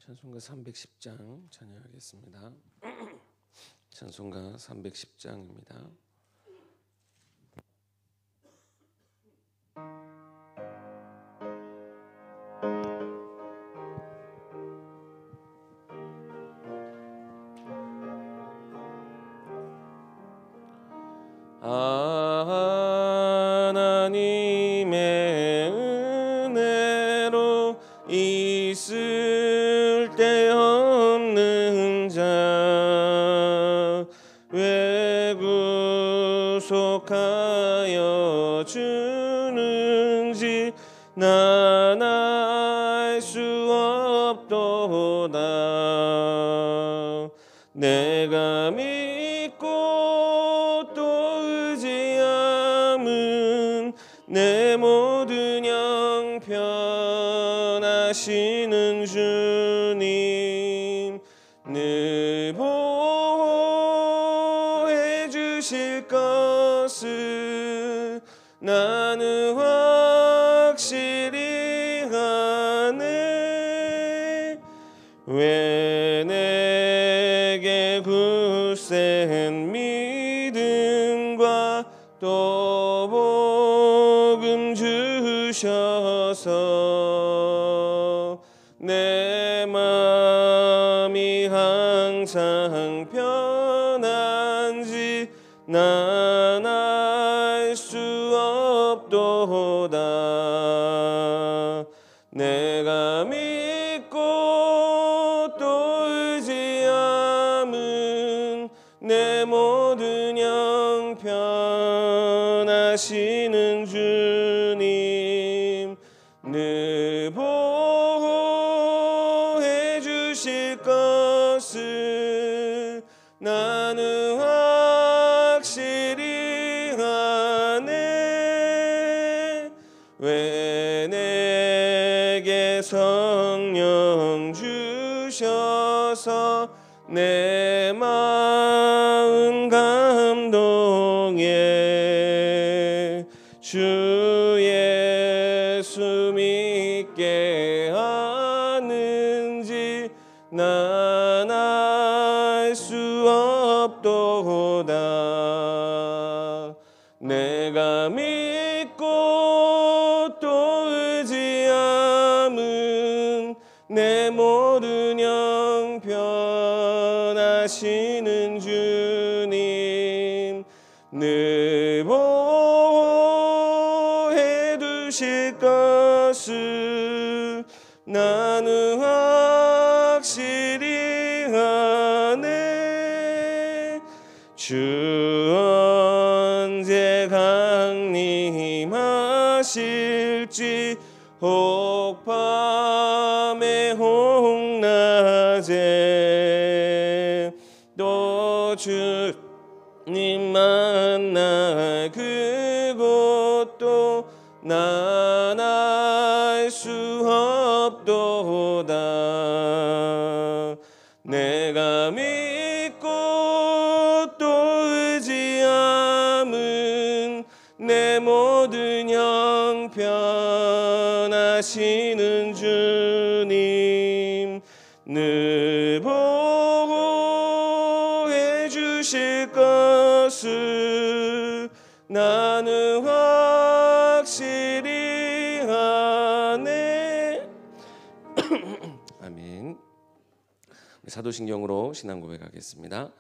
찬송가 310장 찬양하겠습니다. 찬송가 310장입니다. 하나님의 은혜로 있을 데 없는 자 왜 구속하여 주는지 난 알 수 없도다. 내가 믿고 또 의지함은 내 모든 형편하시는 주님 늘 보호해 주실 것을 나는 확실히 아네. 왜 내게 굳센 믿음과 또 복음 주셔서 내 마음이 항상 편한지 난 알 수 없도다. 내가 믿고 또 의지함은 내 모든 형편하시는 주님 늘 보호해 주실 것을 나는 확실히 아네. 왜 내게 성령 주셔서 내 마음 감동해 주 예수 믿게 하는지 난 알 수 없도다. 내가 믿고 또 의지함은 내 모든 형편하시는 주님 늘 보호해 두실 것을 나는 확실히 아네. 주 언제 강림하실지 혹 밤에 혹 낮에 또 주님 만날 그곳도 난 알 수 없도다. 내가 믿고 또 의지함은 내 모든 형편하시는 주님 늘 보호해 주실 것을 나는 확실히 아네. 아멘. 사도신경으로 신앙 고백하겠습니다.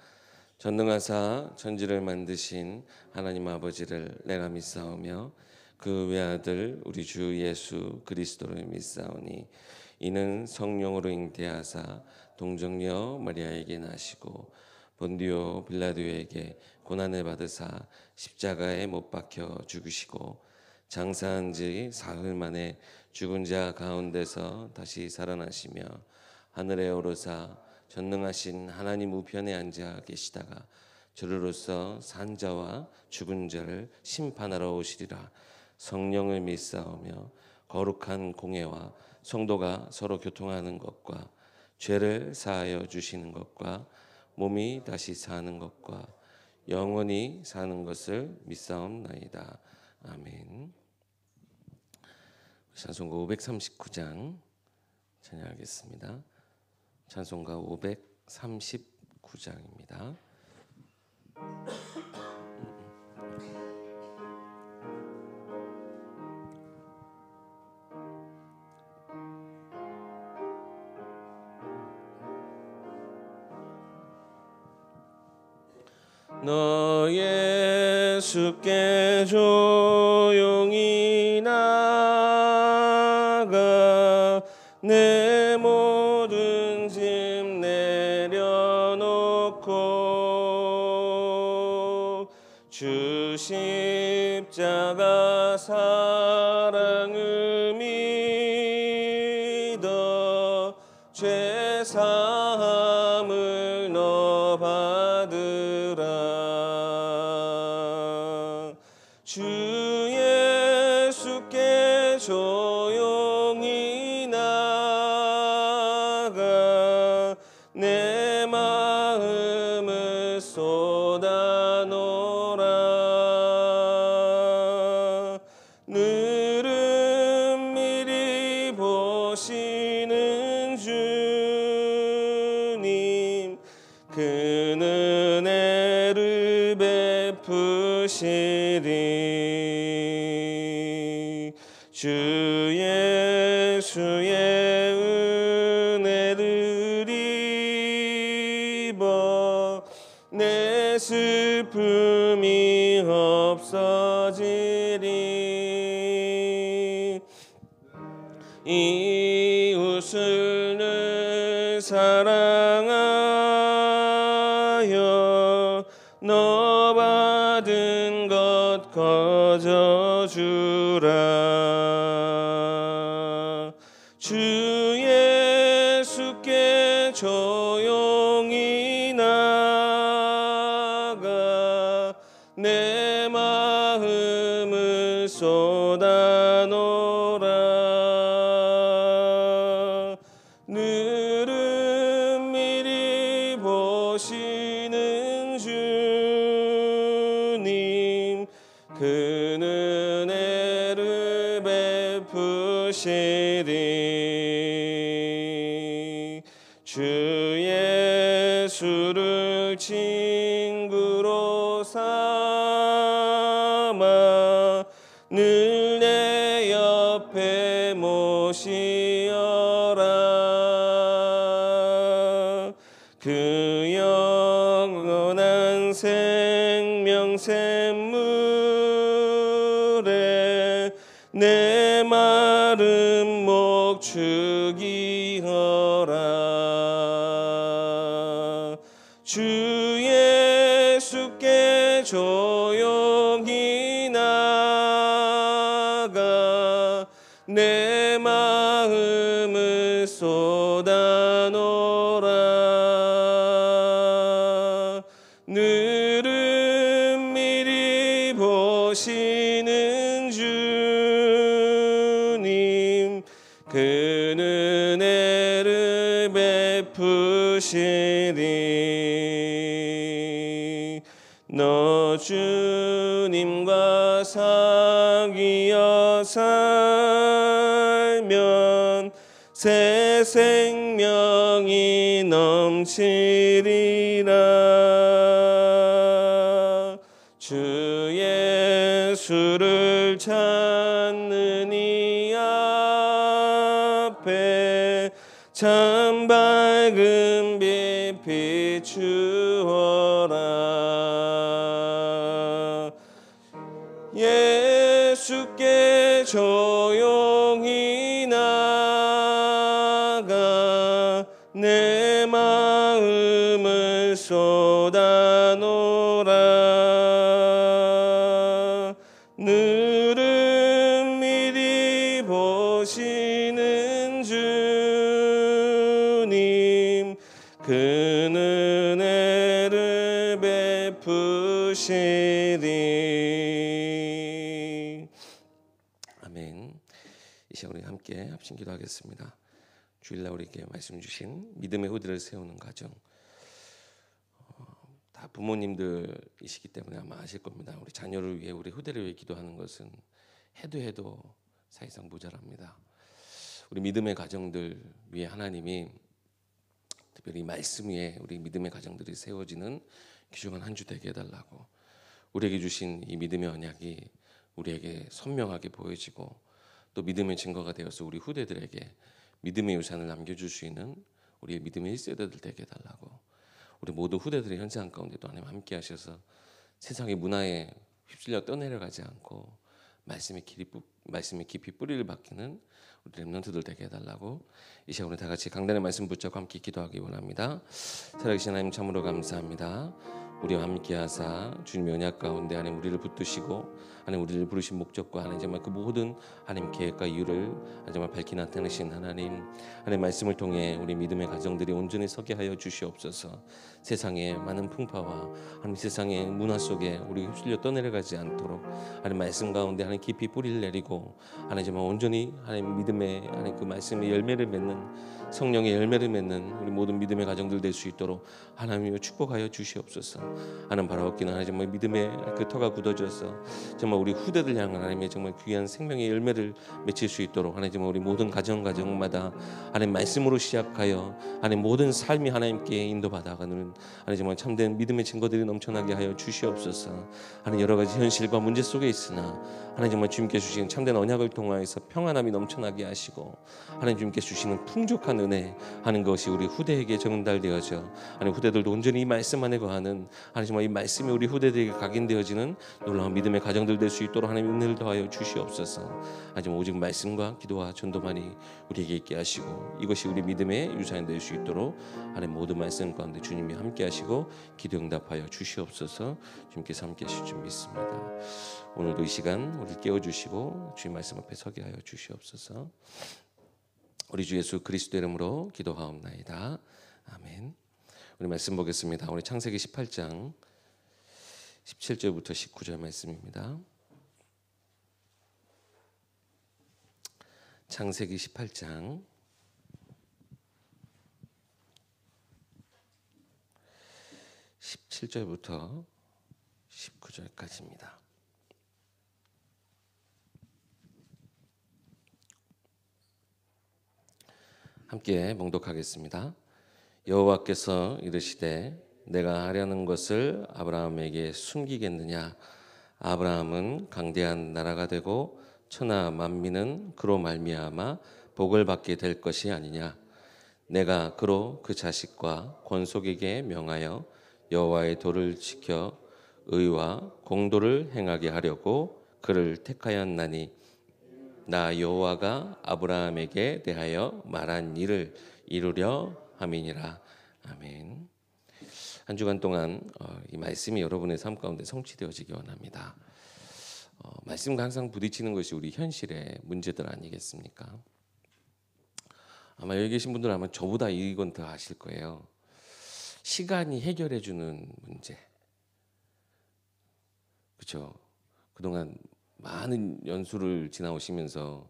전능하사 천지를 만드신 하나님 아버지를 내가 믿사오며 그 외아들 우리 주 예수 그리스도를 믿사오니 이는 성령으로 잉태하사 동정녀 마리아에게 나시고 본디오 빌라도에게 고난을 받으사 십자가에 못 박혀 죽으시고 장사한 지 사흘 만에 죽은 자 가운데서 다시 살아나시며 하늘에 오르사 전능하신 하나님 우편에 앉아 계시다가 저리로서 산 자와 죽은 자를 심판하러 오시리라. 성령을 믿사오며 거룩한 공회와 성도가 서로 교통하는 것과 죄를 사하여 주시는 것과 몸이 다시 사는 것과 영원히 사는 것을 믿사옵나이다. 아멘. 찬송가 539장 찬양하겠습니다. 찬송가 539장입니다. 너 예수께 조용히 나가 내 모든 짐 내려놓고 주 십자가 사랑을 믿어 죄 사함을 너 받으라. 주 예수께 조용히 나가 내 마음을 쏟아놓으라. 늘은 미리 보시는 주님 그는 은혜를 베푸시리. 주 예수의 은혜를 입어 내 슬픔이 없어지리. 이웃을 늘 사랑하여 너 받은 것 거저주라. 주 예수께 조용히 나가 내 마음을 쏟아놓으라. 늘은 미리 보시는 주님 그는 은혜를 베푸시리. 주 예수를 친구로 삼아 늘 내 옆에 모시어라. 그 영원한 생명 샘물에 내 마른 목 죽이어라. 주 예수께 조용히 나가 내 마음을 쏟아놓으라. 늘은 미리 보시는 주님 그는 은혜를 베푸시리. 너 주님과 사귀어 살면 새 생명이 넘치리라. 주 예수를 찾는 이 앞에 참 밝은 빛 비추어라. 예수께 조용히 나가 내 마음을 쏟아놓으라. 늘은 미리 보시는 주님 그는 은혜를 베푸시리. 아멘. 이 시간 우리 함께 합심 기도하겠습니다. 주일날 우리에게 말씀 주신 믿음의 후대를 세우는 가정, 다 부모님들이시기 때문에 아마 아실 겁니다. 우리 자녀를 위해, 우리 후대를 위해 기도하는 것은 해도 사실상 모자랍니다. 우리 믿음의 가정들 위해 하나님이 특별히 말씀 위에 우리 믿음의 가정들이 세워지는 귀중한 한 주 되게 해달라고, 우리에게 주신 이 믿음의 언약이 우리에게 선명하게 보여지고 또 믿음의 증거가 되어서 우리 후대들에게 믿음의 유산을 남겨줄 수 있는 우리의 믿음의 1세대들 되게 해달라고, 우리 모두 후대들의 현장 가운데도 하나님 함께 하셔서 세상의 문화에 휩쓸려 떠내려가지 않고 말씀의 깊이 뿌리를 박히는 우리 렘넌트들 되게 해달라고, 이 시간 우리 다 같이 강단의 말씀 붙잡고 함께 기도하기 원합니다. 살아계신 하나님 참으로 감사합니다. 우리와 함께하사 주님의 언약 가운데 하나님 우리를 붙드시고 하나님 우리를 부르신 목적과 하나님 정말 그 모든 하나님 계획과 이유를 정말 밝히 나타내신 하나님 말씀을 통해 우리 믿음의 가정들이 온전히 서게 하여 주시옵소서. 세상의 많은 풍파와 하나님 세상의 문화 속에 우리 휩쓸려 떠내려가지 않도록 하나님 말씀 가운데 하나님 깊이 뿌리를 내리고 하나님 정말 온전히 하나님 믿음의 하나님 그 말씀의 열매를 맺는 성령의 열매를 맺는 우리 모든 믿음의 가정들 될 수 있도록 하나님이여 축복하여 주시옵소서. 하나님 바라옵기는 하나님 정말 믿음의 그 터가 굳어져서 정말 우리 후대들 향한 하나님의 정말 귀한 생명의 열매를 맺힐 수 있도록 하나님 정말 우리 모든 가정마다 하나님 말씀으로 시작하여 하나님 모든 삶이 하나님께 인도받아가는 하나님 정말 참된 믿음의 증거들이 넘쳐나게 하여 주시옵소서. 하나님 여러 가지 현실과 문제 속에 있으나 하나님 정말 주님께 주시는 참된 언약을 통하여서 평안함이 넘쳐나게 하시고 하나님 주님께 주시는 풍족한 은혜 하는 것이 우리 후대에게 전달되어져 하나님 후대들도 온전히 이 말씀 안에 거하는 하나님 정말 이 말씀이 우리 후대들에게 각인되어지는 놀라운 믿음의 가정들 될 수 있도록 하나님 은혜를 더하여 주시옵소서. 하나님 오직 말씀과 기도와 전도만이 우리에게 있게 하시고 이것이 우리 믿음의 유산이 될 수 있도록 하나님 모든 말씀 가운데 주님이 함께 하시고 기도 응답하여 주시옵소서. 주님께서 함께 하실 줄 믿습니다. 오늘도 이 시간 우리 깨워주시고 주님 말씀 앞에 서게 하여 주시옵소서. 우리 주 예수 그리스도 이름으로 기도하옵나이다. 아멘. 우리 말씀 보겠습니다. 우리 창세기 18장 17절부터 19절 말씀입니다. 창세기 18장 17절부터 19절까지입니다. 함께 봉독하겠습니다. 여호와께서 이르시되 내가 하려는 것을 아브라함에게 숨기겠느냐? 아브라함은 강대한 나라가 되고 천하 만민은 그로 말미암아 복을 받게 될 것이 아니냐? 내가 그로 그 자식과 권속에게 명하여 여호와의 도를 지켜 의와 공도를 행하게 하려고 그를 택하였나니 나 여호와가 아브라함에게 대하여 말한 일을 이루려 함이니라. 아멘. 한 주간 동안 이 말씀이 여러분의 삶 가운데 성취되어지기 원합니다. 말씀과 항상 부딪히는 것이 우리 현실의 문제들 아니겠습니까? 아마 여기 계신 분들은 아마 저보다 이건 더 아실 거예요. 시간이 해결해 주는 문제. 그렇죠? 그동안 많은 연수를 지나오시면서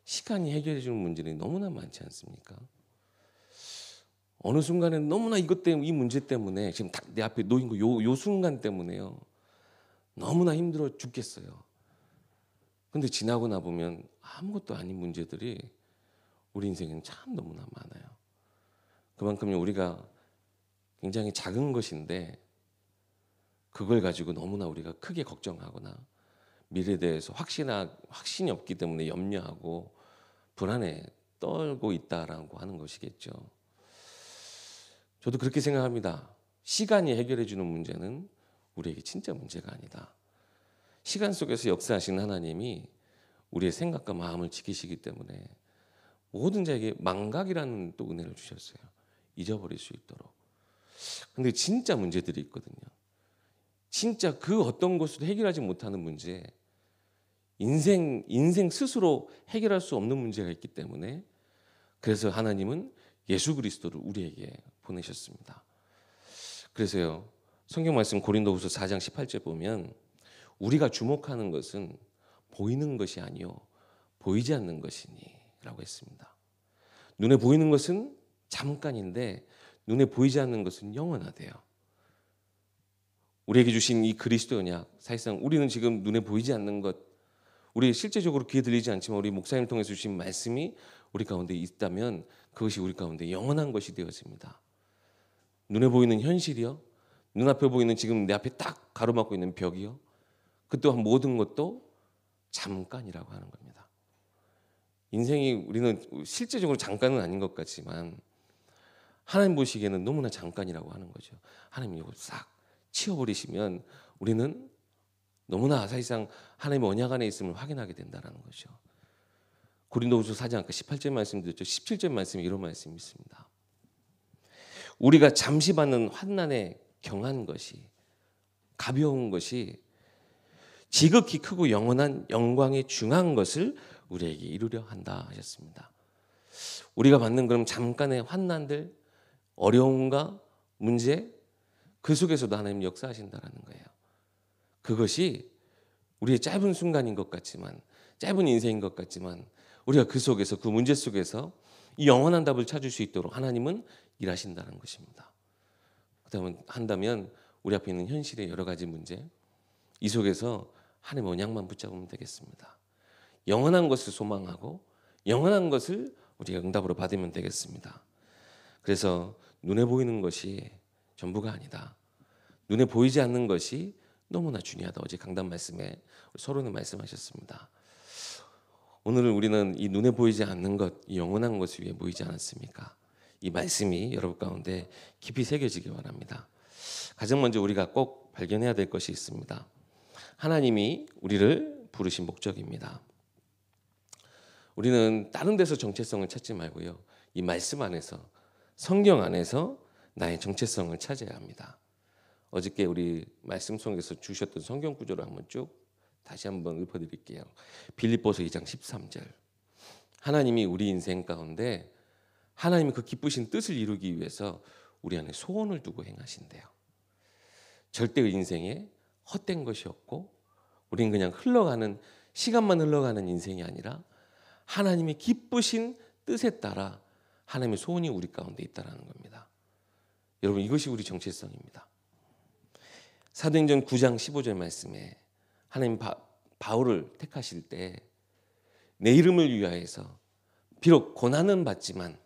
시간이 해결해 주는 문제는 너무나 많지 않습니까? 어느 순간엔 너무나 이것 때문에 이 문제 때문에 지금 딱 내 앞에 놓인 거 요 순간 때문에요. 너무나 힘들어 죽겠어요. 근데 지나고 나 보면 아무것도 아닌 문제들이 우리 인생에는 참 너무나 많아요. 그만큼 우리가 굉장히 작은 것인데 그걸 가지고 너무나 우리가 크게 걱정하거나 미래에 대해서 확신이 없기 때문에 염려하고 불안에 떨고 있다라고 하는 것이겠죠. 저도 그렇게 생각합니다. 시간이 해결해 주는 문제는 우리에게 진짜 문제가 아니다. 시간 속에서 역사하시는 하나님이 우리의 생각과 마음을 지키시기 때문에 모든 자에게 망각이라는 또 은혜를 주셨어요. 잊어버릴 수 있도록. 근데 진짜 문제들이 있거든요. 진짜 그 어떤 것으로 해결하지 못하는 문제, 인생 스스로 해결할 수 없는 문제가 있기 때문에 그래서 하나님은 예수 그리스도를 우리에게 보내셨습니다. 그래서요. 성경 말씀 고린도후서 4장 18절 보면 우리가 주목하는 것은 보이는 것이 아니요 보이지 않는 것이니라고 했습니다. 눈에 보이는 것은 잠깐인데 눈에 보이지 않는 것은 영원하대요. 우리에게 주신 이 그리스도 언약, 사실상 우리는 지금 눈에 보이지 않는 것, 우리 실제적으로 귀에 들리지 않지만 우리 목사님 통해서 주신 말씀이 우리 가운데 있다면 그것이 우리 가운데 영원한 것이 되어집니다. 눈에 보이는 현실이요, 눈앞에 보이는 지금 내 앞에 딱 가로막고 있는 벽이요, 그 또한 모든 것도 잠깐이라고 하는 겁니다. 인생이 우리는 실제적으로 잠깐은 아닌 것 같지만 하나님 보시기에는 너무나 잠깐이라고 하는 거죠. 하나님이 이걸 싹 치워버리시면 우리는 너무나 사실상 하나님의 언약 안에 있음을 확인하게 된다는 거죠. 고린도후서 4장 아까 18절 말씀 드렸죠. 17절 말씀에 이런 말씀이 있습니다. 우리가 잠시 받는 환난에 경한 것이, 가벼운 것이 지극히 크고 영원한 영광에 중한 것을 우리에게 이루려 한다 하셨습니다. 우리가 받는 그럼 잠깐의 환난들, 어려움과 문제, 그 속에서도 하나님 역사하신다는 거예요. 그것이 우리의 짧은 순간인 것 같지만, 짧은 인생인 것 같지만 우리가 그 속에서, 그 문제 속에서 이 영원한 답을 찾을 수 있도록 하나님은 일하신다는 것입니다. 그다음에 한다면 우리 앞에 있는 현실의 여러 가지 문제, 이 속에서 하나님의 언약만 붙잡으면 되겠습니다. 영원한 것을 소망하고 영원한 것을 우리가 응답으로 받으면 되겠습니다. 그래서 눈에 보이는 것이 전부가 아니다. 눈에 보이지 않는 것이 너무나 중요하다. 어제 강단 말씀에 서로는 말씀하셨습니다. 오늘 우리는 이 눈에 보이지 않는 것, 이 영원한 것을 위해 모이지 않았습니까? 이 말씀이 여러분 가운데 깊이 새겨지기 바랍니다. 가장 먼저 우리가 꼭 발견해야 될 것이 있습니다. 하나님이 우리를 부르신 목적입니다. 우리는 다른 데서 정체성을 찾지 말고요, 이 말씀 안에서, 성경 안에서 나의 정체성을 찾아야 합니다. 어저께 우리 말씀 속에서 주셨던 성경 구절을 한번 쭉 다시 한번 읊어드릴게요. 빌립보서 2장 13절. 하나님이 우리 인생 가운데 하나님이 그 기쁘신 뜻을 이루기 위해서 우리 안에 소원을 두고 행하신대요. 절대 인생에 헛된 것이 없고 우리는 그냥 흘러가는, 시간만 흘러가는 인생이 아니라 하나님의 기쁘신 뜻에 따라 하나님의 소원이 우리 가운데 있다는 겁니다. 여러분, 이것이 우리 정체성입니다. 사도행전 9장 15절 말씀에 하나님 바울을 택하실 때 내 이름을 위하여서 비록 고난은 받지만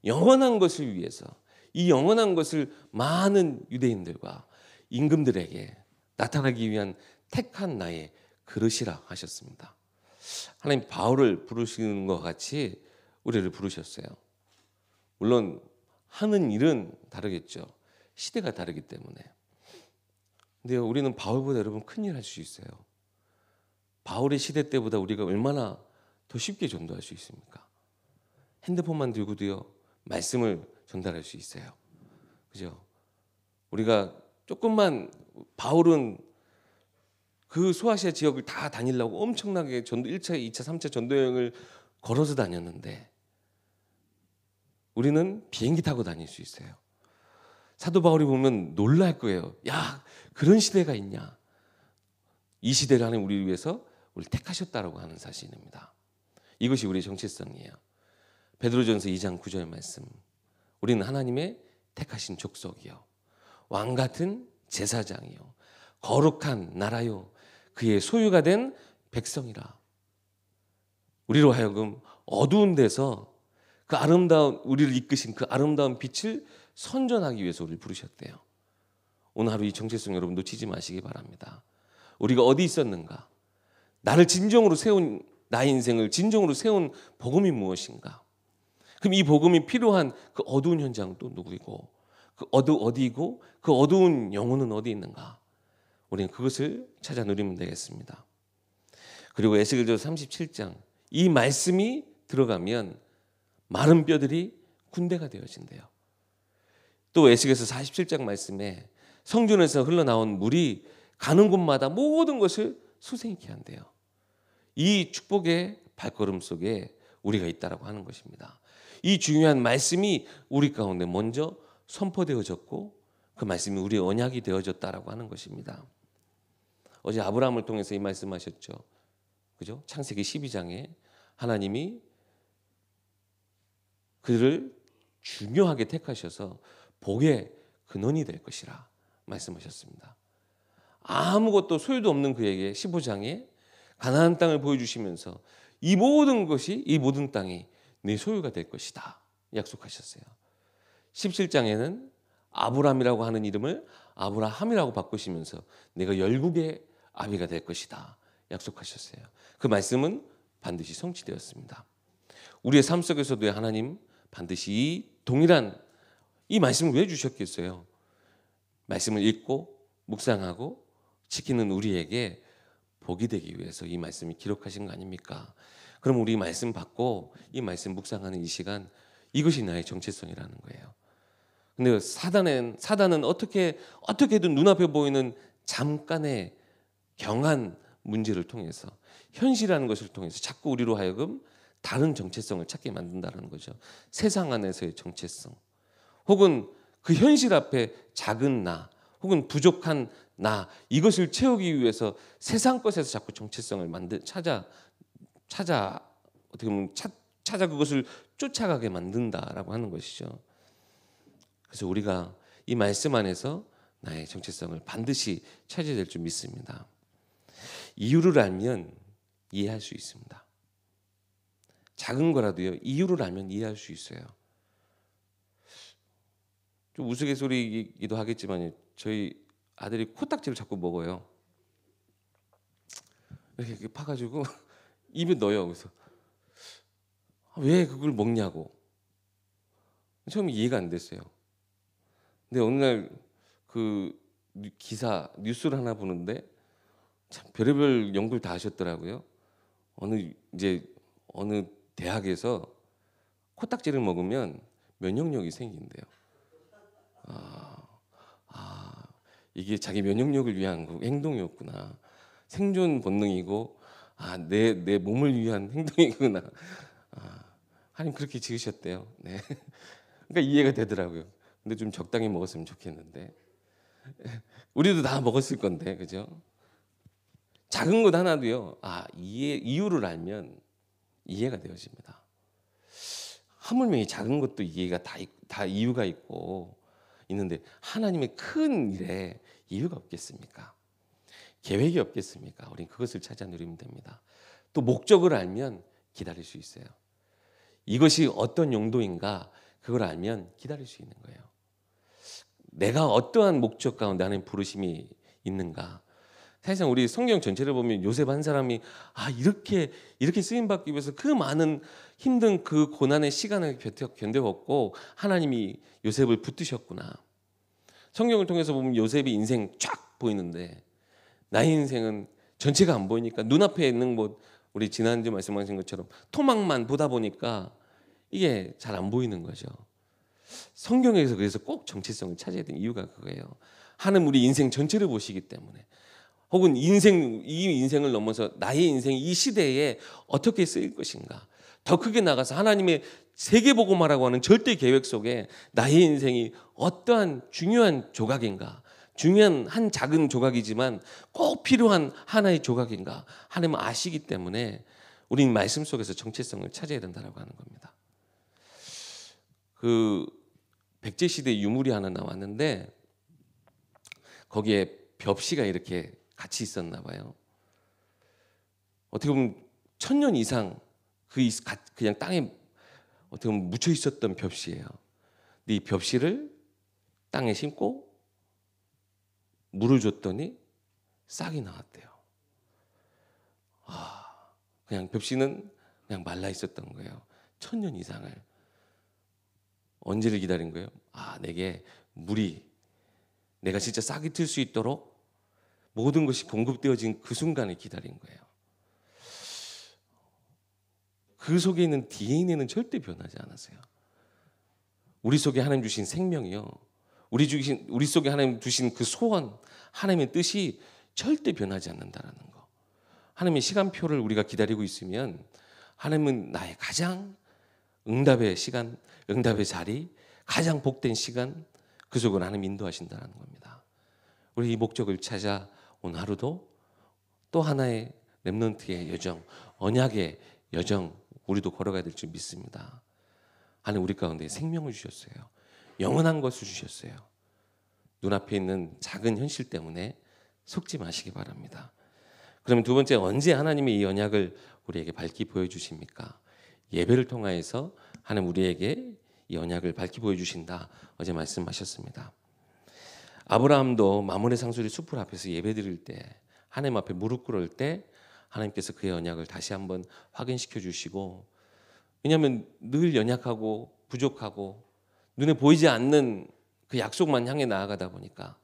영원한 것을 위해서, 이 영원한 것을 많은 유대인들과 임금들에게 나타나기 위한 택한 나의 그릇이라 하셨습니다. 하나님 바울을 부르시는 것 같이 우리를 부르셨어요. 물론 하는 일은 다르겠죠. 시대가 다르기 때문에. 근데 우리는 바울보다 여러분 큰일 할 수 있어요. 바울의 시대 때보다 우리가 얼마나 더 쉽게 전도할 수 있습니까? 핸드폰만 들고도요, 말씀을 전달할 수 있어요. 그죠? 우리가 조금만, 바울은 그 소아시아 지역을 다 다니려고 엄청나게 전도 1차, 2차, 3차 전도 여행을 걸어서 다녔는데 우리는 비행기 타고 다닐 수 있어요. 사도 바울이 보면 놀랄 거예요. 야, 그런 시대가 있냐? 이 시대를 하나님 우리를 위해서 우리를 택하셨다라고 하는 사실입니다. 이것이 우리의 정체성이에요. 베드로전서 2장 9절 말씀. 우리는 하나님의 택하신 족속이요, 왕 같은 제사장이요, 거룩한 나라요, 그의 소유가 된 백성이라. 우리로 하여금 어두운 데서 그 아름다운, 우리를 이끄신 그 아름다운 빛을 선전하기 위해서 우리를 부르셨대요. 오늘 하루 이 정체성 여러분 놓치지 마시기 바랍니다. 우리가 어디 있었는가? 나를 진정으로 세운, 나의 인생을 진정으로 세운 복음이 무엇인가? 그럼 이 복음이 필요한 그 어두운 현장은 또 누구이고, 그 어디이고, 그 어두운 영혼은 어디 있는가? 우리는 그것을 찾아 누리면 되겠습니다. 그리고 에스겔서 37장, 이 말씀이 들어가면 마른 뼈들이 군대가 되어진대요. 또 에스겔서 47장 말씀에 성전에서 흘러나온 물이 가는 곳마다 모든 것을 수생케 한대요. 이 축복의 발걸음 속에 우리가 있다라고 하는 것입니다. 이 중요한 말씀이 우리 가운데 먼저 선포되어졌고 그 말씀이 우리의 언약이 되어졌다라고 하는 것입니다. 어제 아브라함을 통해서 이 말씀하셨죠. 그죠? 창세기 12장에 하나님이 그를 중요하게 택하셔서 복의 근원이 될 것이라 말씀하셨습니다. 아무것도 소유도 없는 그에게 15장에 가나안 땅을 보여주시면서 이 모든 땅이 내 소유가 될 것이다 약속하셨어요. 17장에는 아브람이라고 하는 이름을 아브라함이라고 바꾸시면서 내가 열국의 아비가 될 것이다 약속하셨어요. 그 말씀은 반드시 성취되었습니다. 우리의 삶 속에서도 하나님 반드시 이 동일한 이 말씀을 왜 주셨겠어요? 말씀을 읽고 묵상하고 지키는 우리에게 복이 되기 위해서 이 말씀이 기록하신 거 아닙니까? 그럼 우리 말씀 받고 이 말씀 묵상하는 이 시간, 이것이 나의 정체성이라는 거예요. 근데 사단은 어떻게든 눈앞에 보이는 잠깐의 경한 문제를 통해서, 현실이라는 것을 통해서 자꾸 우리로 하여금 다른 정체성을 찾게 만든다는 거죠. 세상 안에서의 정체성, 혹은 그 현실 앞에 작은 나, 혹은 부족한 나, 이것을 채우기 위해서 세상 것에서 자꾸 정체성을 찾아 어떻게 보면 찾아 그것을 쫓아가게 만든다라고 하는 것이죠. 그래서 우리가 이 말씀 안에서 나의 정체성을 반드시 찾아야 될 줄 믿습니다. 이유를 알면 이해할 수 있습니다. 작은 거라도요, 이유를 알면 이해할 수 있어요. 좀 우스갯소리이기도 하겠지만 저희 아들이 코딱지를 자꾸 먹어요. 이렇게 파가지고 입에 넣어요. 그래서 왜 그걸 먹냐고. 처음에 이해가 안 됐어요. 근데 어느 날 그 뉴스를 하나 보는데 참 별의별 연구를 다 하셨더라고요. 어느 대학에서 코딱지를 먹으면 면역력이 생긴대요. 이게 자기 면역력을 위한 행동이었구나. 생존 본능이고 내 몸을 위한 행동이구나. 하나님 그렇게 지으셨대요. 네. 그러니까 이해가 되더라고요. 근데 좀 적당히 먹었으면 좋겠는데. 우리도 다 먹었을 건데, 그죠? 작은 것 하나도요. 이유를 알면 이해가 되어집니다. 하물며 이 작은 것도 이해가 다 이유가 있는데 하나님의 큰 일에 이유가 없겠습니까? 계획이 없겠습니까? 우린 그것을 찾아 누리면 됩니다. 또 목적을 알면 기다릴 수 있어요. 이것이 어떤 용도인가 그걸 알면 기다릴 수 있는 거예요. 내가 어떠한 목적 가운데 하나님 부르심이 있는가. 사실상 우리 성경 전체를 보면 요셉 한 사람이 이렇게 쓰임 받기 위해서 그 많은 힘든 그 고난의 시간을 견뎌왔고 하나님이 요셉을 붙드셨구나. 성경을 통해서 보면 요셉의 인생 쫙 보이는데 나의 인생은 전체가 안 보이니까 눈앞에 있는 우리 지난주 말씀하신 것처럼 토막만 보다 보니까 이게 잘 안 보이는 거죠. 성경에서 그래서 꼭 정체성을 찾아야 되는 이유가 그거예요. 하나님 우리 인생 전체를 보시기 때문에, 혹은 이 인생을 넘어서 나의 인생이 이 시대에 어떻게 쓰일 것인가, 더 크게 나가서 하나님의 세계복음화라고 하는 절대 계획 속에 나의 인생이 어떠한 중요한 조각인가, 중요한 한 작은 조각이지만 꼭 필요한 하나의 조각인가 하나님은 아시기 때문에 우리는 말씀 속에서 정체성을 찾아야 된다고 하는 겁니다. 그 백제 시대 유물이 하나 나왔는데 거기에 벽시가 이렇게 같이 있었나 봐요. 어떻게 보면 1000년 이상 그냥 땅에 어떻게 보면 묻혀 있었던 벽시예요. 근데 이 벽시를 땅에 심고 물을 줬더니 싹이 나왔대요. 그냥 벽시는 그냥 말라 있었던 거예요. 1000년 이상을. 언제를 기다린 거예요? 내게 물이, 내가 진짜 싹이 틀 수 있도록 모든 것이 공급되어진 그 순간을 기다린 거예요. 그 속에 있는 DNA는 절대 변하지 않았어요. 우리 속에 하나님 주신 생명이요, 우리 속에 하나님 주신 그 소원, 하나님의 뜻이 절대 변하지 않는다라는 거. 하나님의 시간표를 우리가 기다리고 있으면 하나님은 나의 가장 응답의 시간, 응답의 자리, 가장 복된 시간, 그 속을 하나님 인도하신다는 겁니다. 우리 이 목적을 찾아 오늘 하루도 또 하나의 렘넌트의 여정, 언약의 여정 우리도 걸어가야 될 줄 믿습니다. 하나님 우리 가운데 생명을 주셨어요. 영원한 것을 주셨어요. 눈앞에 있는 작은 현실 때문에 속지 마시기 바랍니다. 그러면 두 번째, 언제 하나님의 이 언약을 우리에게 밝히 보여주십니까? 예배를 통하여서 하나님 우리에게 이 언약을 밝히 보여주신다. 어제 말씀하셨습니다. 아브라함도 마므레 상수리 숲을 앞에서 예배드릴 때, 하나님 앞에 무릎 꿇을 때 하나님께서 그의 언약을 다시 한번 확인시켜 주시고, 왜냐하면 늘 연약하고 부족하고 눈에 보이지 않는 그 약속만 향해 나아가다 보니까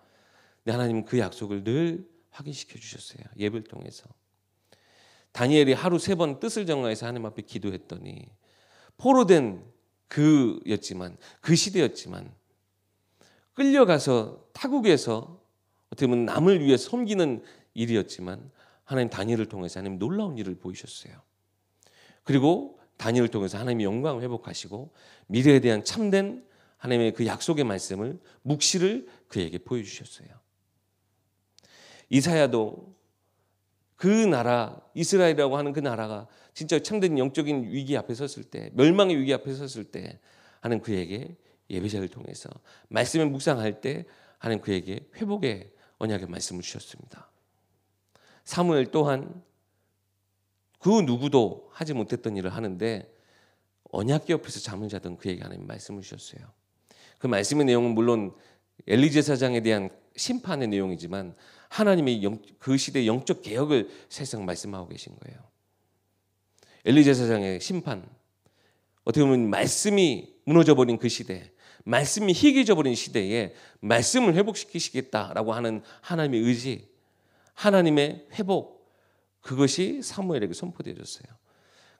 하나님은 그 약속을 늘 확인시켜 주셨어요. 예배를 통해서. 다니엘이 하루 3번 뜻을 정하여서 하나님 앞에 기도했더니 포로된 그였지만, 그 시대였지만 끌려가서 타국에서 어떻게 보면 남을 위해 섬기는 일이었지만 하나님 다니엘을 통해서 하나님 놀라운 일을 보이셨어요. 그리고 다니엘을 통해서 하나님의 영광을 회복하시고 미래에 대한 참된 하나님의 그 약속의 말씀을, 묵시를 그에게 보여주셨어요. 이사야도 그 나라, 이스라엘이라고 하는 그 나라가 진짜 참된 영적인 위기 앞에 섰을 때, 멸망의 위기 앞에 섰을 때 하나님 그에게 예배자를 통해서 말씀을 묵상할 때 하나님 그에게 회복의 언약의 말씀을 주셨습니다. 사무엘 또한 그 누구도 하지 못했던 일을 하는데 언약궤 옆에서 잠을 자던 그에게 하나님 말씀을 주셨어요. 그 말씀의 내용은 물론 엘리 제사장에 대한 심판의 내용이지만 하나님의 그 시대의 영적 개혁을 사실상 말씀하고 계신 거예요. 엘리 제사장의 심판, 어떻게 보면 말씀이 무너져버린 그 시대, 말씀이 희귀해져버린 시대에 말씀을 회복시키시겠다라고 하는 하나님의 의지, 하나님의 회복, 그것이 사무엘에게 선포되어졌어요.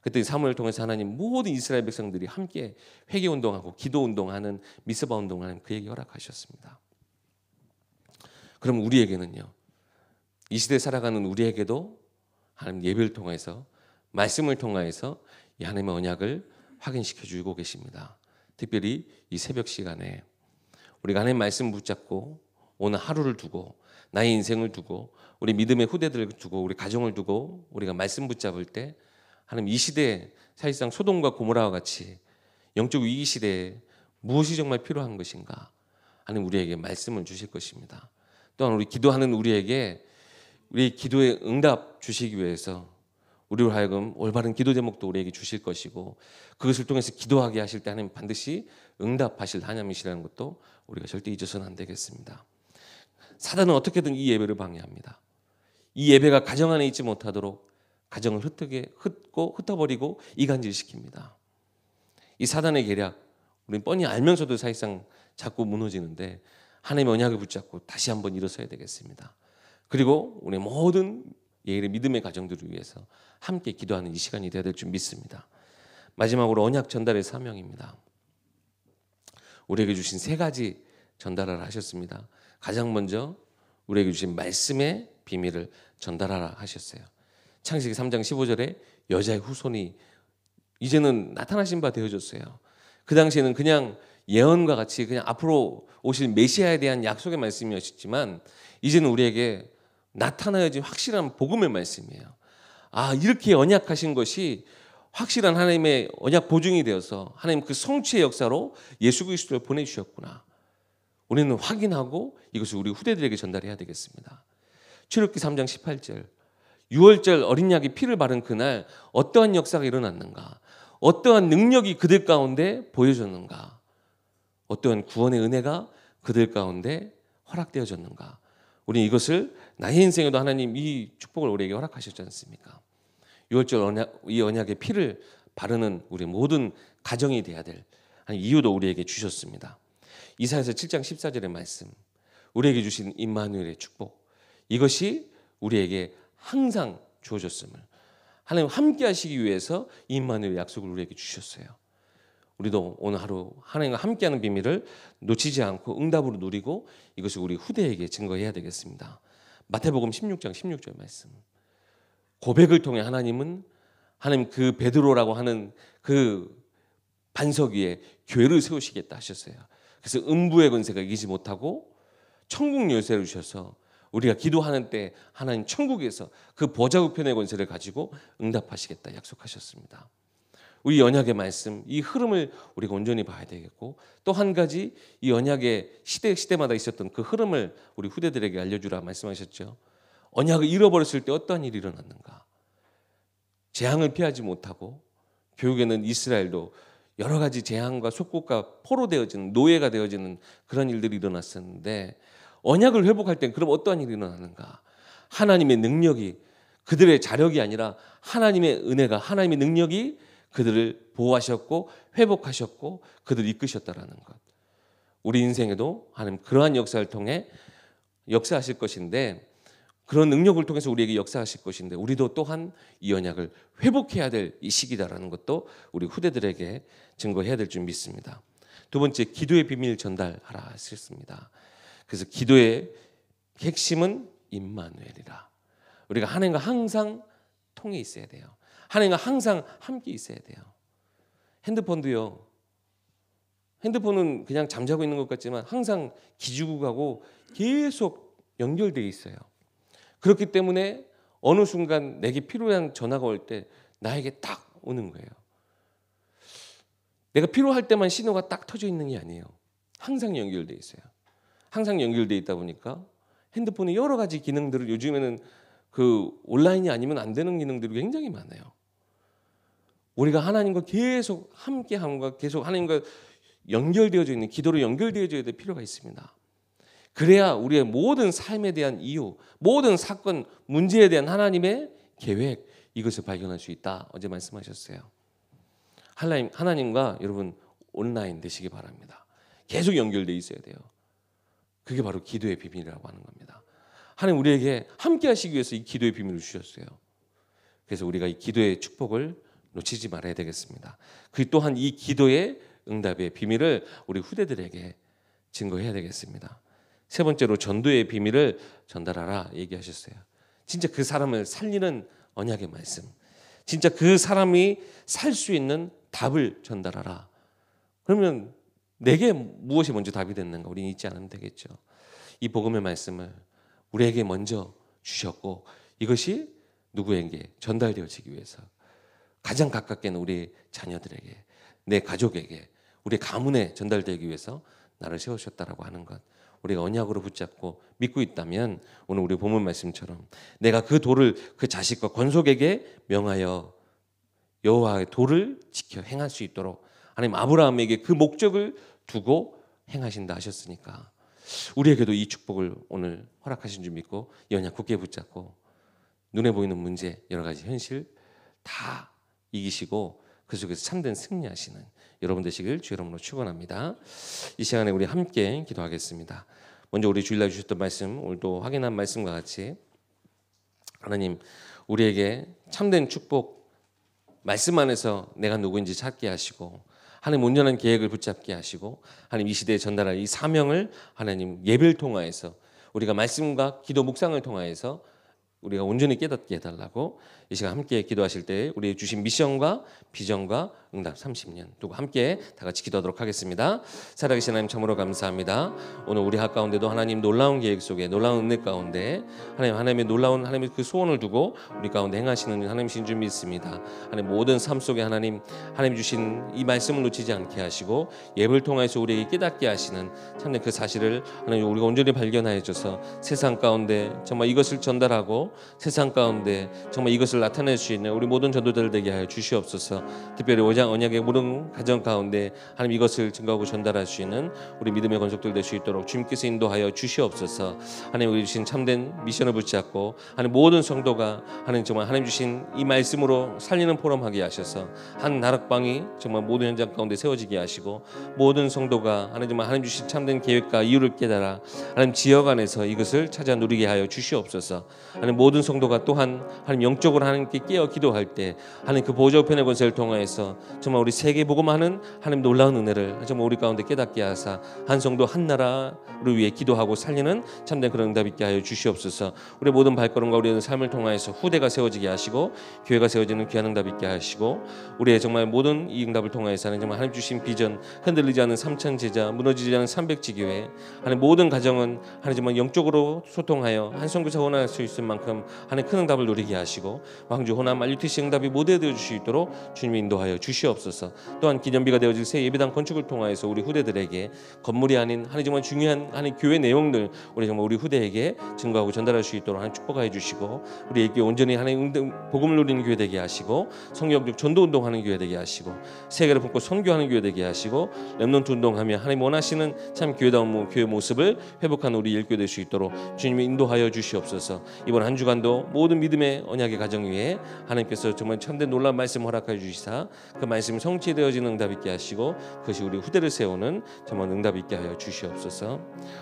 그때 사무엘을 통해서 하나님 모든 이스라엘 백성들이 함께 회개운동하고 기도운동하는 미스바 운동을 그에게 허락하셨습니다. 그럼 우리에게는요, 이 시대에 살아가는 우리에게도 하나님 예배를 통해서, 말씀을 통해서 이 하나님의 언약을 확인시켜 주고 계십니다. 특별히 이 새벽 시간에 우리가 하나님 말씀 붙잡고 오늘 하루를 두고, 나의 인생을 두고, 우리 믿음의 후대들을 두고, 우리 가정을 두고 우리가 말씀 붙잡을 때 하나님 이 시대에 사실상 소돔과 고모라와 같이 영적 위기 시대에 무엇이 정말 필요한 것인가, 하나님 우리에게 말씀을 주실 것입니다. 또한 우리 기도하는 우리에게 우리 기도의 응답 주시기 위해서 우리로 하여금 올바른 기도 제목도 우리에게 주실 것이고, 그것을 통해서 기도하게 하실 때 하나님 반드시 응답하실 하나님이시라는 것도 우리가 절대 잊어서는 안 되겠습니다. 사단은 어떻게든 이 예배를 방해합니다. 이 예배가 가정 안에 있지 못하도록 가정을 흩어버리고 이간질시킵니다. 이 사단의 계략, 우리는 뻔히 알면서도 사실상 자꾸 무너지는데 하나님의 언약을 붙잡고 다시 한번 일어서야 되겠습니다. 그리고 우리 모든 예일의 믿음의 가정들을 위해서 함께 기도하는 이 시간이 되어야 될 줄 믿습니다. 마지막으로 언약 전달의 사명입니다. 우리에게 주신 3가지 전달하라 하셨습니다. 가장 먼저 우리에게 주신 말씀의 비밀을 전달하라 하셨어요. 창세기 3장 15절에 여자의 후손이 이제는 나타나신 바 되어졌어요. 그 당시에는 그냥 예언과 같이 그냥 앞으로 오실 메시아에 대한 약속의 말씀이었지만 이제는 우리에게 나타나야지 확실한 복음의 말씀이에요. 아, 이렇게 언약하신 것이 확실한 하나님의 언약 보증이 되어서 하나님 그 성취의 역사로 예수 그리스도를 보내주셨구나. 우리는 확인하고 이것을 우리 후대들에게 전달해야 되겠습니다. 출애굽기 3장 18절, 유월절 어린 양이 피를 바른 그날 어떠한 역사가 일어났는가, 어떠한 능력이 그들 가운데 보여졌는가, 어떠한 구원의 은혜가 그들 가운데 허락되어졌는가. 우리는 이것을 나의 인생에도 하나님 이 축복을 우리에게 허락하셨지 않습니까? 유월절 이 언약의 피를 바르는 우리 모든 가정이 되어야 될 이유도 우리에게 주셨습니다. 이사야서 7장 14절의 말씀, 우리에게 주신 임마누엘의 축복, 이것이 우리에게 항상 주어졌음을, 하나님 함께 하시기 위해서 임마누엘의 약속을 우리에게 주셨어요. 우리도 오늘 하루 하나님과 함께하는 비밀을 놓치지 않고 응답으로 누리고 이것을 우리 후대에게 증거해야 되겠습니다. 마태복음 16장 16절 말씀, 고백을 통해 하나님은 하나님 그 베드로라고 하는 그 반석 위에 교회를 세우시겠다 하셨어요. 그래서 음부의 권세가 이기지 못하고 천국 열쇠를 주셔서 우리가 기도하는 때 하나님 천국에서 그 보좌 우편의 권세를 가지고 응답하시겠다 약속하셨습니다. 우리 언약의 말씀, 이 흐름을 우리가 온전히 봐야 되겠고, 또 한 가지 이 언약의 시대마다 있었던 그 흐름을 우리 후대들에게 알려주라 말씀하셨죠. 언약을 잃어버렸을 때 어떠한 일이 일어났는가? 재앙을 피하지 못하고 결국에는 이스라엘도 여러 가지 재앙과 속국과 포로되어지는, 노예가 되어지는 그런 일들이 일어났었는데, 언약을 회복할 때 그럼 어떠한 일이 일어나는가? 하나님의 능력이, 그들의 자력이 아니라 하나님의 은혜가, 하나님의 능력이 그들을 보호하셨고 회복하셨고 그들을 이끄셨다라는 것. 우리 인생에도 하나님 그러한 역사를 통해 역사하실 것인데, 그런 능력을 통해서 우리에게 역사하실 것인데, 우리도 또한 이 언약을 회복해야 될 이 시기다라는 것도 우리 후대들에게 증거해야 될 줄 믿습니다. 두 번째, 기도의 비밀 전달하라 했습니다. 그래서 기도의 핵심은 임마누엘이라. 우리가 하나님과 항상 통해 있어야 돼요. 하나님과 항상 함께 있어야 돼요. 핸드폰도요. 핸드폰은 그냥 잠자고 있는 것 같지만 항상 기지고 가고 계속 연결되어 있어요. 그렇기 때문에 어느 순간 내게 필요한 전화가 올 때 나에게 딱 오는 거예요. 내가 필요할 때만 신호가 딱 터져 있는 게 아니에요. 항상 연결되어 있어요. 항상 연결되어 있다 보니까 핸드폰의 여러 가지 기능들을, 요즘에는 그 온라인이 아니면 안 되는 기능들이 굉장히 많아요. 우리가 하나님과 계속 함께함과 계속 하나님과 연결되어져 있는, 기도로 연결되어져야 될 필요가 있습니다. 그래야 우리의 모든 삶에 대한 이유, 모든 사건, 문제에 대한 하나님의 계획, 이것을 발견할 수 있다. 어제 말씀하셨어요. 하나님과 여러분 온라인 되시기 바랍니다. 계속 연결되어 있어야 돼요. 그게 바로 기도의 비밀이라고 하는 겁니다. 하나님 우리에게 함께 하시기 위해서 이 기도의 비밀을 주셨어요. 그래서 우리가 이 기도의 축복을 놓치지 말아야 되겠습니다. 그 또한 이 기도의 응답의 비밀을 우리 후대들에게 증거해야 되겠습니다. 세 번째로 전도의 비밀을 전달하라 얘기하셨어요. 진짜 그 사람을 살리는 언약의 말씀, 진짜 그 사람이 살 수 있는 답을 전달하라. 그러면 내게 무엇이 먼저 답이 됐는가? 우리는 잊지 않으면 되겠죠. 이 복음의 말씀을 우리에게 먼저 주셨고, 이것이 누구에게 전달되어지기 위해서 가장 가깝게는 우리 자녀들에게, 내 가족에게, 우리 가문에 전달되기 위해서 나를 세우셨다라고 하는 것, 우리가 언약으로 붙잡고 믿고 있다면 오늘 우리 본문 말씀처럼 내가 그 도를 그 자식과 권속에게 명하여 여호와의 도를 지켜 행할 수 있도록 하나님 아브라함에게 그 목적을 두고 행하신다 하셨으니까, 우리에게도 이 축복을 오늘 허락하신 줄 믿고 이 언약 굳게 붙잡고 눈에 보이는 문제, 여러 가지 현실 다 이기시고 그 속에서 참된 승리하시는 여러분 되시길 주 이름으로 축원합니다. 이 시간에 우리 함께 기도하겠습니다. 먼저 우리 주일날 주셨던 말씀, 오늘도 확인한 말씀과 같이 하나님 우리에게 참된 축복, 말씀 안에서 내가 누구인지 찾게 하시고, 하나님 온전한 계획을 붙잡게 하시고, 하나님 이 시대에 전달할 이 사명을 하나님 예배를 통하여서, 우리가 말씀과 기도 묵상을 통하여서 우리가 온전히 깨닫게 해달라고 이 시간 함께 기도하실 때 우리 주신 미션과 비전과 응답 30년 두고 함께 다 같이 기도하도록 하겠습니다. 살아계신 하나님 참으로 감사합니다. 오늘 우리 학 가운데도 하나님 놀라운 계획 속에, 놀라운 은혜 가운데 하나님의 놀라운 하나님의 그 소원을 두고 우리 가운데 행하시는 하나님이신 줄 믿습니다. 하나님 모든 삶 속에 하나님 주신 이 말씀을 놓치지 않게 하시고 예배를 통해서 우리에게 깨닫게 하시는 참된 그 사실을 하나님 우리가 온전히 발견하여줘서 세상 가운데 정말 이것을 전달하고 세상 가운데 정말 이것을 나타낼 수 있는 우리 모든 전도자들 되게 하여 주시옵소서. 특별히 언약의 모든 가정 가운데 하나님 이것을 증거하고 전달할 수 있는 우리 믿음의 건속들 될 수 있도록 주님께서 인도하여 주시옵소서. 하나님 우리 주신 참된 미션을 붙잡고 하나님 모든 성도가 하나님 정말 하나님 주신 이 말씀으로 살리는 포럼하게 하셔서 한 나락방이 정말 모든 현장 가운데 세워지게 하시고, 모든 성도가 하나님 정말 하나님 주신 참된 계획과 이유를 깨달아 하나님 지역 안에서 이것을 찾아 누리게 하여 주시옵소서. 하나님 모든 성도가 또한 하나님 영적으로 하나님께 깨어 기도할 때 하나님 그 보좌 우편의 권세를 통하여서 정말 우리 세계 복음하는 하나님 놀라운 은혜를 정말 우리 가운데 깨닫게 하사 한 성도 한 나라를 위해 기도하고 살리는 참된 그런 응답 있게 하여 주시옵소서. 우리 모든 발걸음과 우리의 삶을 통하여서 후대가 세워지게 하시고 교회가 세워지는 귀한 응답 있게 하시고, 우리의 정말 모든 이 응답을 통하여서는 정말 하나님 주신 비전, 흔들리지 않은 3,000 제자, 무너지지 않은 300지 교회, 하나님 모든 가정은 하나님 정말 영적으로 소통하여 한 성교사 원할 수 있을 만큼 하나님 큰 응답을 누리게 하시고, 황주 호남 RUTC 응답이 모두에 되어 주실 수 있도록 주님이 인도하여 주시옵소서. 또한 기념비가 되어질 새 예배당 건축을 통하여서 우리 후대들에게 건물이 아닌 하나님 정말 중요한 하나님 교회 내용들 우리 정말 우리 후대에게 증거하고 전달할 수 있도록 하나님 축복하여 주시고, 우리 교회 온전히 하나님 복음을 누리는 교회 되게 하시고, 성경적 전도 운동하는 교회 되게 하시고, 세계를 품고 선교하는 교회 되게 하시고, 렘넌트 운동하며 하나님 원하시는 참 교회다운 교회 모습을 회복하는 우리 일교회 될 수 있도록 주님이 인도하여 주시옵소서. 이번 한 주간도 모든 믿음의 언약의 가정 위에 하나님께서 정말 참된 놀라운 말씀 허락하여 주시사 그 말씀이 성취되어지는 응답 있게 하시고, 그것이 우리 후대를 세우는 정말 응답 있게 하여 주시옵소서.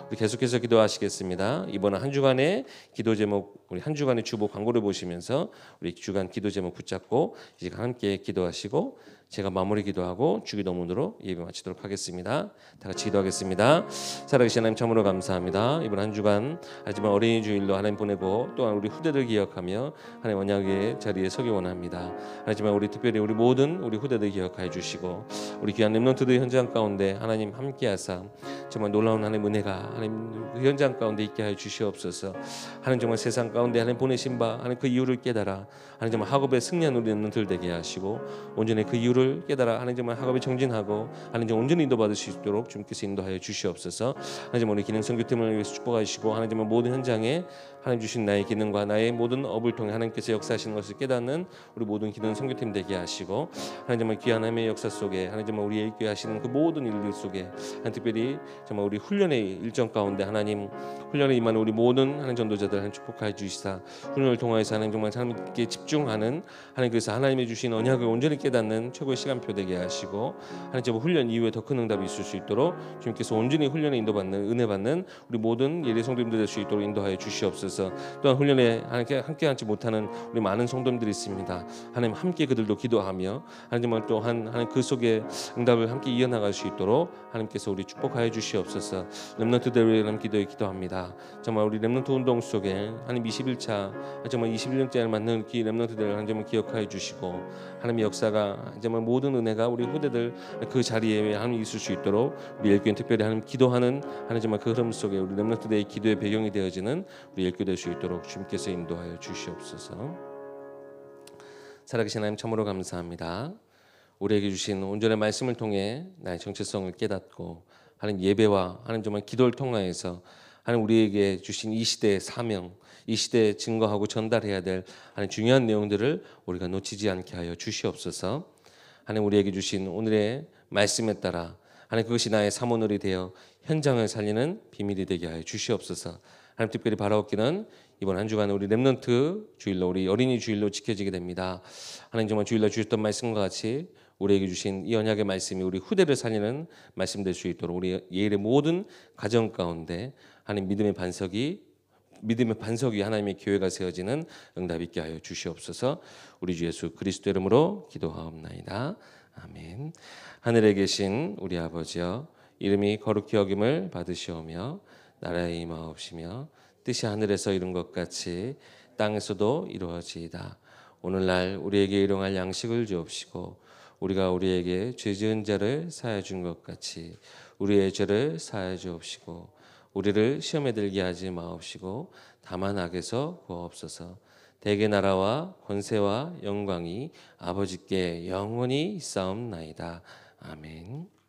우리 계속해서 기도하시겠습니다. 이번 한 주간의 기도 제목, 우리 한 주간의 주보 광고를 보시면서 우리 주간 기도 제목 붙잡고 이제 함께 기도하시고, 제가 마무리 기도하고 주기도문으로 예배 마치도록 하겠습니다. 다 같이 기도하겠습니다. 살아계신 하나님 참으로 감사합니다. 이번 한 주간 하지만 어린이 주일로 하나님 보내고 또한 우리 후대들 기억하며 하나님 언약의 자리에 서기 원합니다. 하지만 우리 특별히 우리 모든 우리 후대들 기억하여 주시고, 우리 귀한 렘넌트들 현장 가운데 하나님 함께하사 정말 놀라운 하나님 은혜가 하나님 그 현장 가운데 있게 하여 주시옵소서. 하나님 정말 세상 가운데 하나님 보내신 바 하나님 그 이유를 깨달아 하나님 정말 학업에 승리한 우리 렘넌트들 되게 하시고, 온전히 그 이유를 깨달아 하나님 정말 학업에 정진하고 하나님 정말 온전히 인도받을 수 있도록 주님께서 인도하여 주시옵소서. 하나님 정말 우리 기능 선교팀을 위해서 축복하시고, 하나님 정말 모든 현장에 하나님 주신 나의 기능과 나의 모든 업을 통해 하나님께서 역사하시는 것을 깨닫는 우리 모든 기능 선교팀 되게 하시고, 하나님 정말 귀한 하나님의 역사 속에 하나님 정말 우리의 일교회 하시는 그 모든 일들 속에 하나님 특별히 정말 우리 훈련의 일정 가운데 하나님 훈련에 임하는 우리 모든 하나님 전도자들 하나님 축복하여 주시사 훈련을 통하여서 하나님 정말 하나님께 집중하는 하나님, 그래서 하나님이 주신 언약을 온전히 깨닫는 최고의 시간표 되게 하시고, 하나님 정말 훈련 이후에 더 큰 응답이 있을 수 있도록 주님께서 온전히 훈련에 인도받는 은혜 받는 우리 모든 예리 성도님들 될 수 있도록 인도하여 주시옵소서. 또한 훈련에 함께 하지 못하는 우리 많은 성도님들이 있습니다. 하나님 함께 그들도 기도하며 하나님 정말 또한 하나님 그 속에 응답을 함께 이어나갈 수 있도록 하나님께서 우리 축복하여 주시옵소서. 렘넌트들을 위해 기도합니다. 정말 우리 렘넌트 운동 속에 하나님 21차 정말 21년째를 맞는 이 렘넌트들을 하나님 정말 기억하여 주시고, 하나님의 역사가 정말 모든 은혜가 우리 후대들 그 자리에 하나님 있을 수 있도록 우리 일교회 특별히 하나님 기도하는 하나님 정말 그 흐름 속에 우리 렘넌트들의 기도의 배경이 되어지는 우리 일교회 될 수 있도록 주님께서 인도하여 주시옵소서. 살아계신 하나님 참으로 감사합니다. 우리에게 주신 온전한 말씀을 통해 나의 정체성을 깨닫고 하나님 예배와 하나님 정말 기도를 통하여서 하나님 우리에게 주신 이 시대의 사명, 이 시대에 증거하고 전달해야 될 하나님 중요한 내용들을 우리가 놓치지 않게 하여 주시옵소서. 하나님 우리에게 주신 오늘의 말씀에 따라 하나님 그것이 나의 사모늘이 되어 현장을 살리는 비밀이 되게 하여 주시옵소서. 하나님 특별히 바라옵기는 이번 한 주간 우리 렘넌트 주일로, 우리 어린이 주일로 지켜지게 됩니다. 하나님 정말 주일날 주셨던 말씀과 같이 우리에게 주신 이 언약의 말씀이 우리 후대를 살리는 말씀 될 수 있도록 우리 예일의 모든 가정 가운데 하나님 믿음의 반석이 하나님의 교회가 세워지는 응답 있게 하여 주시옵소서. 우리 주 예수 그리스도 이름으로 기도하옵나이다. 아멘. 하늘에 계신 우리 아버지여, 이름이 거룩히 여김을 받으시오며 나라에 임하옵시며 뜻이 하늘에서 이룬 것 같이 땅에서도 이루어지이다. 오늘날 우리에게 일용할 양식을 주옵시고, 우리가 우리에게 죄 지은 자를 사하여 준 것 같이 우리의 죄를 사하여 주옵시고, 우리를 시험에 들게 하지 마옵시고 다만 악에서 구하옵소서. 대개 나라와 권세와 영광이 아버지께 영원히 있사옵나이다. 아멘.